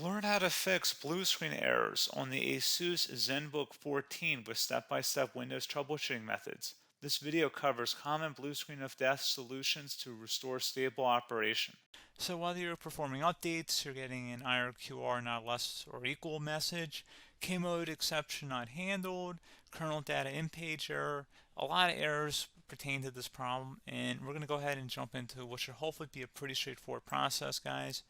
Learn how to fix blue screen errors on the ASUS Zenbook 14 with step-by-step Windows troubleshooting methods. This video covers common blue screen of death solutions to restore stable operation. So while you're performing updates, you're getting an IRQR not less or equal message, K-mode exception not handled, kernel data in page error, a lot of errors pertain to this problem, and we're going to go ahead and jump into what should hopefully be a pretty straightforward process, guys.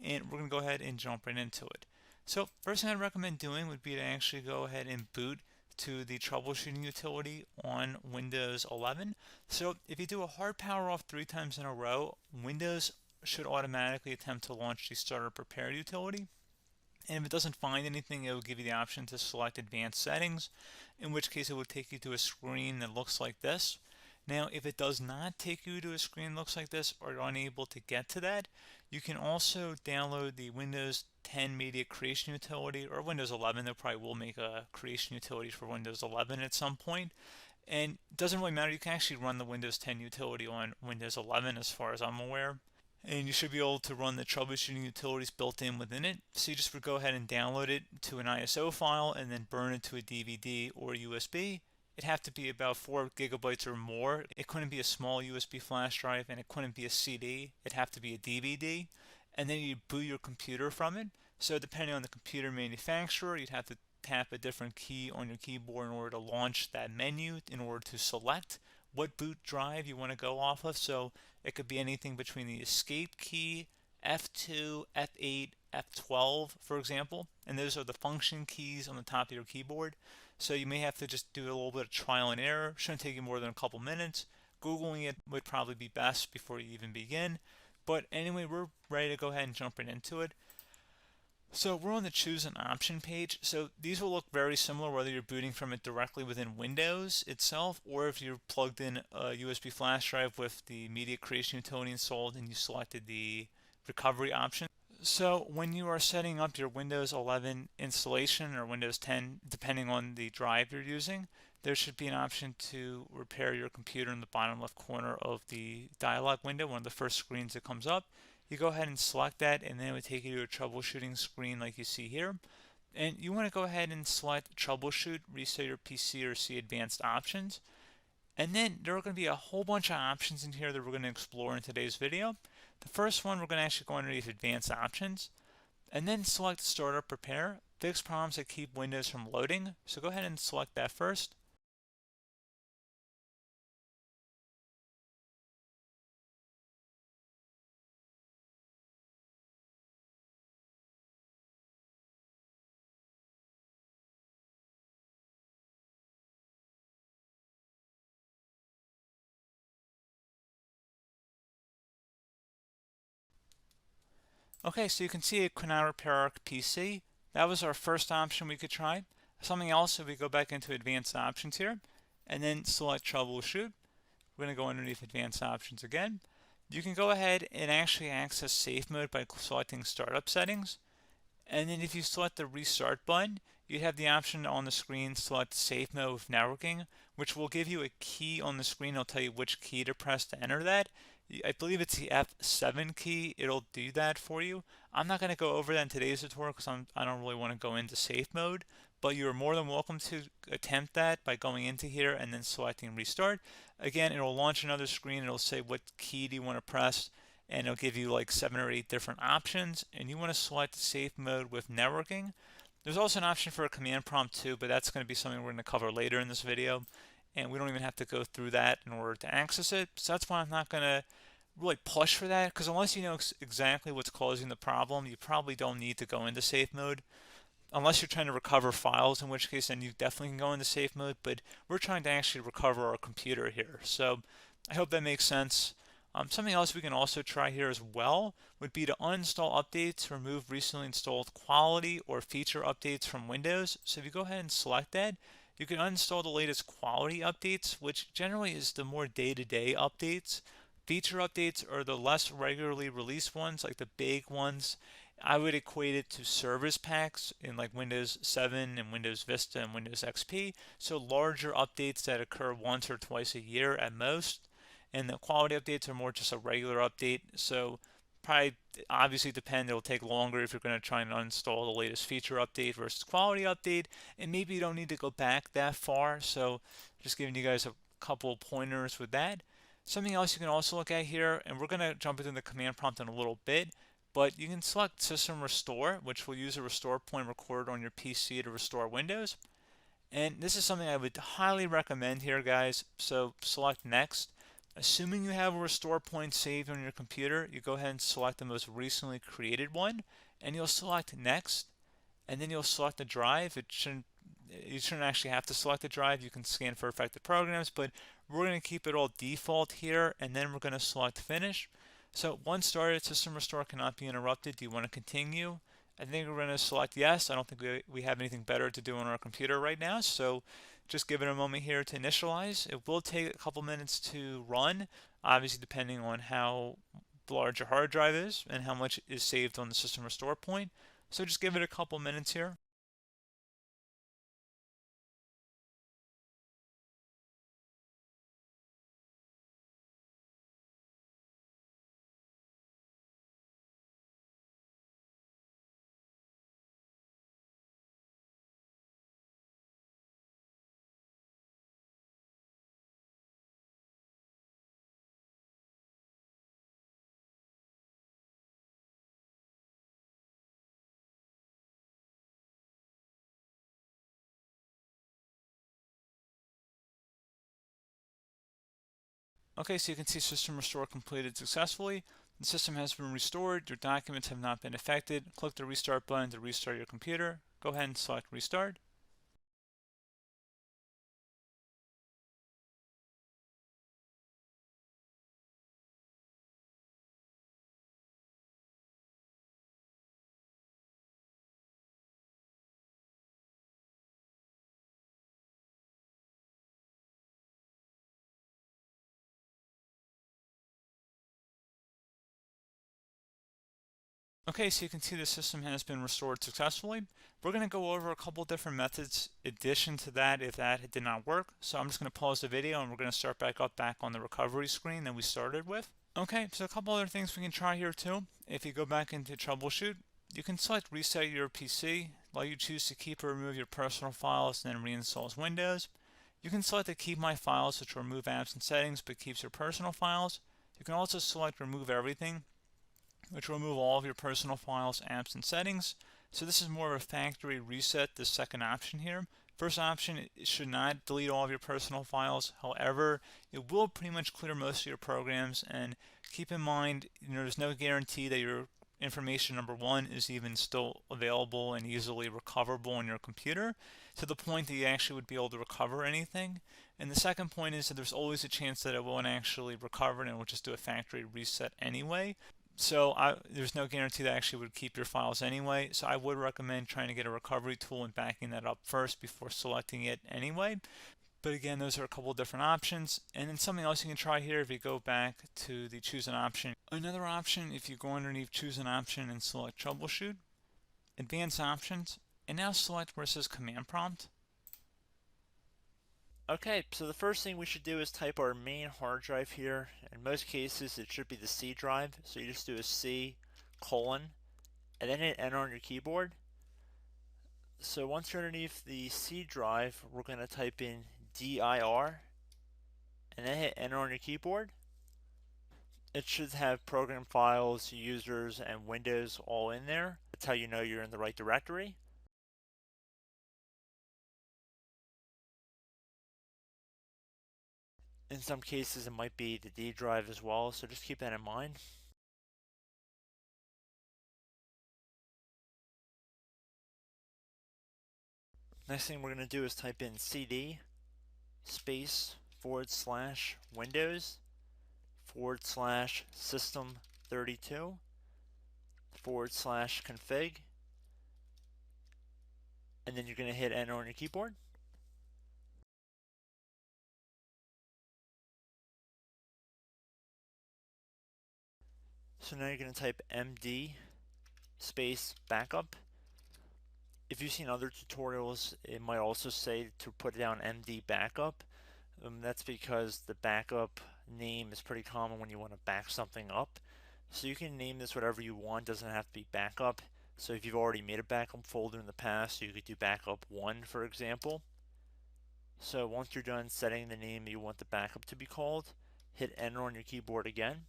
And we're going to go ahead and jump right into it. So first thing I'd recommend doing would be to actually go ahead and boot to the troubleshooting utility on Windows 11. So if you do a hard power off 3 times in a row, Windows should automatically attempt to launch the starter prepare utility. And if it doesn't find anything, it will give you the option to select advanced settings, in which case it will take you to a screen that looks like this. Now, if it does not take you to a screen that looks like this, or you're unable to get to that, you can also download the Windows 10 Media Creation Utility, or Windows 11. They probably will make a creation utility for Windows 11 at some point. And it doesn't really matter. You can actually run the Windows 10 utility on Windows 11 as far as I'm aware. And you should be able to run the troubleshooting utilities built in within it. So you just would go ahead and download it to an ISO file and then burn it to a DVD or USB. It'd have to be about 4 gigabytes or more. It couldn't be a small USB flash drive, and it couldn't be a CD. It'd have to be a DVD. And then you'd boot your computer from it. So depending on the computer manufacturer, you'd have to tap a different key on your keyboard in order to launch that menu, in order to select what boot drive you want to go off of. So it could be anything between the escape key, F2, F8, F12, for example. And those are the function keys on the top of your keyboard. So you may have to just do a little bit of trial and error. Shouldn't take you more than a couple minutes. Googling it would probably be best before you even begin. But anyway, we're ready to go ahead and jump right into it. So we're on the choose an option page. So these will look very similar whether you're booting from it directly within Windows itself, or if you're plugged in a USB flash drive with the media creation utility installed and you selected the recovery option. So when you are setting up your Windows 11 installation or Windows 10, depending on the drive you're using, there should be an option to repair your computer in the bottom left corner of the dialog window, one of the first screens that comes up. You go ahead and select that, and then it would take you to a troubleshooting screen like you see here. And you want to go ahead and select troubleshoot, reset your PC, or see advanced options. And then there are going to be a whole bunch of options in here that we're going to explore in today's video. The first one, we're going to actually go underneath advanced options and then select startup prepare, fix problems that keep Windows from loading. So go ahead and select that first. Okay, so you can see it could not repair our PC. That was our first option we could try. Something else, if we go back into advanced options here and then select troubleshoot, we're going to go underneath advanced options again. You can go ahead and actually access safe mode by selecting startup settings. And then if you select the restart button, you have the option on the screen select safe mode with networking, which will give you a key on the screen. It'll tell you which key to press to enter that. I believe it's the F7 key. It'll do that for you. I'm not going to go over that in today's tutorial because I don't really want to go into safe mode, but you're more than welcome to attempt that by going into here and then selecting restart. Again, it'll launch another screen. It'll say what key do you want to press, and it'll give you like 7 or 8 different options, and you want to select safe mode with networking. There's also an option for a command prompt too, but that's going to be something we're going to cover later in this video, and we don't even have to go through that in order to access it. So that's why I'm not going to really push for that, because unless you know exactly what's causing the problem, you probably don't need to go into safe mode. Unless you're trying to recover files, in which case then you definitely can go into safe mode, but we're trying to actually recover our computer here. So I hope that makes sense. Something else we can also try here as well would be to uninstall updates, remove recently installed quality or feature updates from Windows. So if you go ahead and select that, you can uninstall the latest quality updates, which generally is the more day-to-day updates. Feature updates are the less regularly released ones, like the big ones. I would equate it to service packs in like Windows 7 and Windows Vista and Windows XP. So larger updates that occur once or twice a year at most. And the quality updates are more just a regular update. So probably obviously depend. It'll take longer if you're going to try and uninstall the latest feature update versus quality update, and maybe you don't need to go back that far. So just giving you guys a couple pointers with that. Something else you can also look at here, and we're going to jump into the command prompt in a little bit, but you can select System Restore, which will use a restore point recorded on your PC to restore Windows. And this is something I would highly recommend here, guys. So select Next. Assuming you have a restore point saved on your computer, you go ahead and select the most recently created one, and you'll select Next, and then you'll select the drive. You shouldn't actually have to select the drive. You can scan for affected programs, but we're going to keep it all default here, and then we're going to select Finish. So once started, System Restore cannot be interrupted. Do you want to continue? I think we're going to select yes. I don't think we have anything better to do on our computer right now, so just give it a moment here to initialize. It will take a couple minutes to run, obviously depending on how large your hard drive is and how much is saved on the System Restore point. So just give it a couple minutes here. Okay, so you can see System Restore completed successfully. The system has been restored. Your documents have not been affected. Click the Restart button to restart your computer. Go ahead and select Restart. Okay, so you can see the system has been restored successfully. We're going to go over a couple different methods in addition to that if that did not work. So I'm just going to pause the video and we're going to start back on the recovery screen that we started with. Okay, so a couple other things we can try here too. If you go back into troubleshoot, you can select reset your PC, while you choose to keep or remove your personal files and then reinstalls Windows. You can select to keep my files, which will remove apps and settings but keeps your personal files. You can also select remove everything, which will remove all of your personal files, apps, and settings. So this is more of a factory reset, the second option here. First option, it should not delete all of your personal files. However, it will pretty much clear most of your programs, and keep in mind, there's no guarantee that your information, number one, is even still available and easily recoverable on your computer to the point that you actually would be able to recover anything. And the second point is that there's always a chance that it won't actually recover and it will just do a factory reset anyway. So there's no guarantee that actually would keep your files anyway. So I would recommend trying to get a recovery tool and backing that up first before selecting it anyway. But again, those are a couple of different options. And then something else you can try here if you go back to the choose an option. Another option, if you go underneath choose an option and select troubleshoot, advanced options, and now select where it says command prompt. Okay, so the first thing we should do is type our main hard drive here. In most cases, it should be the C drive. So you just do a C colon and then hit enter on your keyboard. So once you're underneath the C drive, we're going to type in dir and then hit enter on your keyboard. It should have program files, users, and Windows all in there. That's how you know you're in the right directory. In some cases, it might be the D drive as well, so just keep that in mind. Next thing we're going to do is type in cd space /Windows /system32 /config, and then you're going to hit enter on your keyboard. So now you're going to type md space backup. If you've seen other tutorials, it might also say to put down md backup. That's because the backup name is pretty common when you want to back something up. So you can name this whatever you want, doesn't have to be backup. So if you've already made a backup folder in the past, you could do backup 1, for example. So once you're done setting the name you want the backup to be called, hit enter on your keyboard again.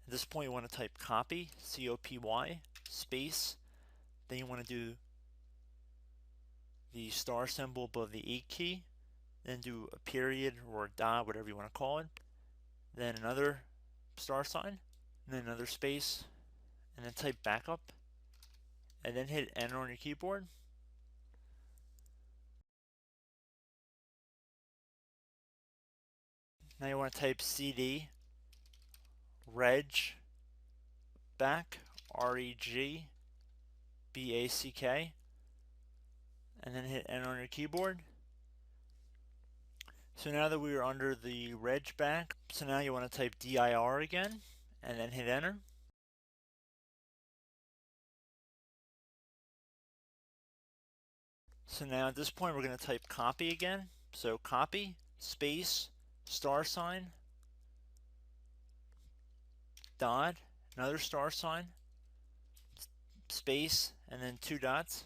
At this point you want to type copy, C-O-P-Y, space, then you want to do the star symbol above the 8 key, then do a period or a dot, whatever you want to call it, then another star sign, and then another space, and then type backup, and then hit enter on your keyboard. Now you want to type CD reg back, REG BACK, and then hit enter on your keyboard. So now that we are under the reg back, so now you want to type DIR again, and then hit enter. So now at this point we're going to type copy again. So copy, space, star sign, dot, another star sign, space, and then 2 dots.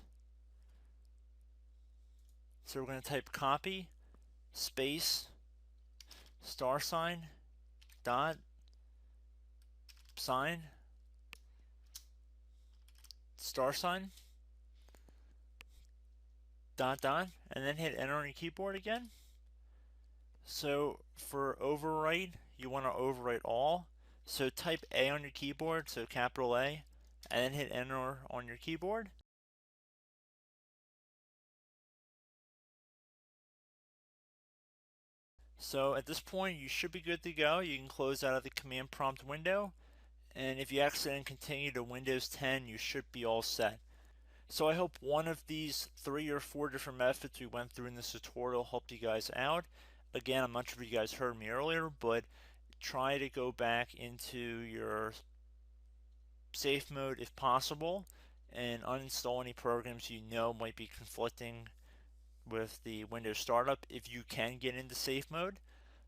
So we're going to type copy, space, star sign, dot, sign, star sign, dot, dot, and then hit enter on your keyboard again. So for overwrite, you want to overwrite all. So type A on your keyboard, so capital A, and then hit enter on your keyboard. So at this point you should be good to go. You can close out of the command prompt window, and if you accidentally continue to Windows 10 you should be all set. So I hope one of these 3 or 4 different methods we went through in this tutorial helped you guys out. Again, I'm not sure if you guys heard me earlier, but try to go back into your safe mode if possible and uninstall any programs you know might be conflicting with the Windows startup if you can get into safe mode.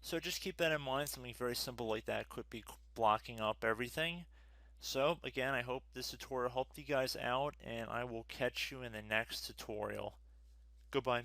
So just keep that in mind. Something very simple like that could be blocking up everything. So again, I hope this tutorial helped you guys out, and I will catch you in the next tutorial. Goodbye.